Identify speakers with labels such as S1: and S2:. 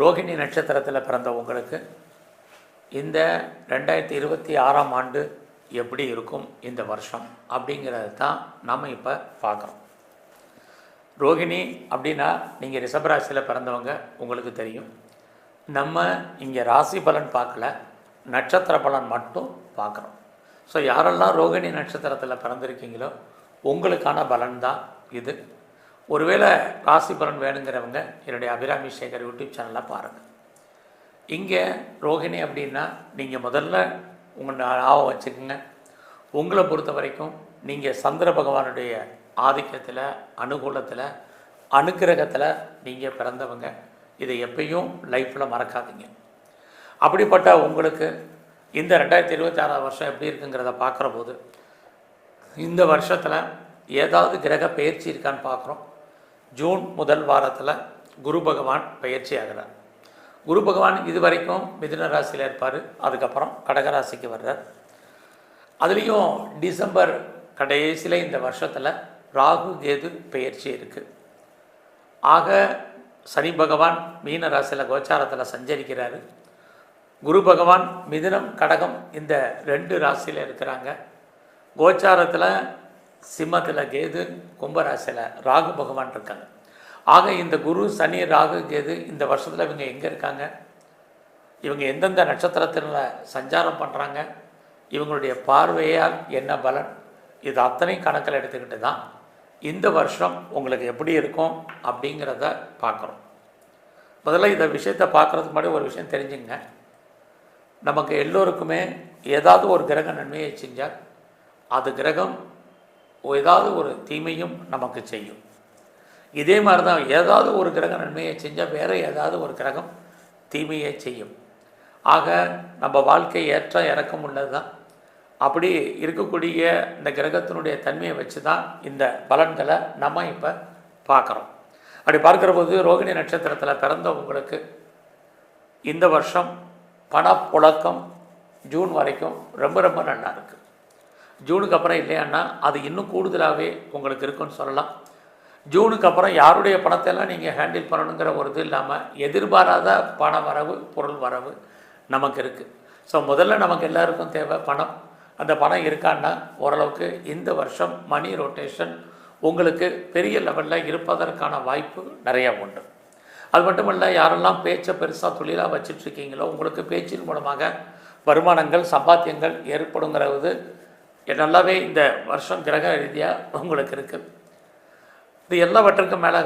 S1: ரோகிணி நட்சத்திரத்தில் பிறந்த உங்களுக்கு இந்த 2026ஆம் ஆண்டு எப்படி இருக்கும் இந்த வருஷம் அப்படிங்கிறது தான் நம்ம இப்போ பார்க்குறோம். ரோகிணி அப்படின்னா நீங்கள் ரிஷபராசியில் பிறந்தவங்க, உங்களுக்கு தெரியும். நம்ம இங்கே ராசி பலன் பார்க்கல, நட்சத்திர பலன் மட்டும் பார்க்குறோம். ஸோ யாரெல்லாம் ரோகிணி நட்சத்திரத்தில் பிறந்திருக்கீங்களோ உங்களுக்கான பலன் தான் இது. ஒருவேளை ராசி பலன் வேணுங்கிறவங்க என்னுடைய அபிராமி சேகர் யூடியூப் சேனலில் பாருங்கள். இங்கே ரோகிணி அப்படின்னா நீங்கள் முதல்ல உங்கள் ஞாபகம் வச்சுக்கோங்க, உங்களை பொறுத்த வரைக்கும் நீங்கள் சந்திர பகவானுடைய ஆதிக்கத்தில், அனுகூலத்தில், அனுக்கிரகத்தில் நீங்கள் பிறந்தவங்க. இதை எப்பயும் லைஃப்பில் மறக்காதீங்க. அப்படிப்பட்ட உங்களுக்கு இந்த 2026 வருஷம் எப்படி இருக்குங்கிறத பார்க்குற போது இந்த வருஷத்தில் ஏதாவது கிரக பயிற்சி இருக்கான்னு பார்க்குறோம். ஜூன் முதல் வாரத்தில் குரு பகவான் பயிற்சி ஆகிறார். குரு பகவான் இது வரைக்கும் மிதுன ராசியில் இருப்பார், அதுக்கப்புறம் கடகராசிக்கு வர்றார். அதுலேயும் டிசம்பர் கடைசியில் இந்த வருஷத்தில் ராகு கேது பயிற்சி இருக்குது. ஆக சனி பகவான் மீன ராசியில் கோச்சாரத்தில் சஞ்சரிக்கிறாரு. குரு பகவான் மிதுனம் கடகம் இந்த 2 ராசியில் இருக்கிறாங்க. கோச்சாரத்தில் சிம்மத்தில் கேது, கும்பராசியில் ராகு பகவான் இருக்காங்க. ஆக இந்த குரு சனி ராகு கேது இந்த வருஷத்தில் இவங்க எங்கே இருக்காங்க, இவங்க எந்தெந்த நட்சத்திரத்தில் சஞ்சாரம் பண்ணுறாங்க, இவங்களுடைய பார்வையால் என்ன பலன், இது அத்தனையும் கணக்கில் எடுத்துக்கிட்டு தான் இந்த வருஷம் உங்களுக்கு எப்படி இருக்கும் அப்படிங்கிறத பார்க்குறோம். முதல்ல இந்த விஷயத்தை பார்க்குறதுக்கு முன்னாடி ஒரு விஷயம் தெரிஞ்சுங்க. நமக்கு எல்லோருக்குமே ஏதாவது ஒரு கிரக நன்மையை செஞ்சால் அது கிரகம் ஏதாவது ஒரு தீமையும் நமக்கு செய்யும். இதே மாதிரி தான் ஏதாவது ஒரு கிரக நன்மையை செஞ்சால் வேறு ஏதாவது ஒரு கிரகம் தீமையை செய்யும். ஆக நம்ம வாழ்க்கை ஏற்ற இறக்கம் உள்ளது தான். அப்படி இருக்கக்கூடிய இந்த கிரகத்தினுடைய தன்மையை வச்சு தான் இந்த பலன்களை நம்ம இப்போ பார்க்குறோம். அப்படி பார்க்குற போது ரோகிணி நட்சத்திரத்தில் பிறந்த உங்களுக்கு இந்த வருஷம் பணப்புழக்கம் ஜூன் வரைக்கும் ரொம்ப ரொம்ப நல்லா இருக்குது. ஜூனுக்கு அப்புறம் இல்லையான்னா அது இன்னும் கூடுதலாகவே உங்களுக்கு இருக்குன்னு சொல்லலாம். ஜூனுக்கு அப்புறம் யாருடைய பணத்தையெல்லாம் நீங்கள் ஹேண்டில் பண்ணணுங்கிற ஒரு இது இல்லாமல் எதிர்பாராத பண வரவு, பொருள் வரவு நமக்கு இருக்குது. ஸோ முதல்ல நமக்கு எல்லாருக்கும் தேவை பணம். அந்த பணம் இருக்கான்னா ஓரளவுக்கு இந்த வருஷம் மணி ரொட்டேஷன் உங்களுக்கு பெரிய லெவலில் இருப்பதற்கான வாய்ப்பு நிறையா உண்டு. அது மட்டும் இல்லை, யாரெல்லாம் பேச்சை பெருசாக தொழிலாக வச்சிட்ருக்கீங்களோ உங்களுக்கு பேச்சின் மூலமாக வருமானங்கள், சம்பாத்தியங்கள் ஏற்படுங்கிறது நல்லாவே இந்த வருஷம் கிரக ரீதியாக உங்களுக்கு இருக்குது. இது எல்லாவற்றுக்கும் மேலே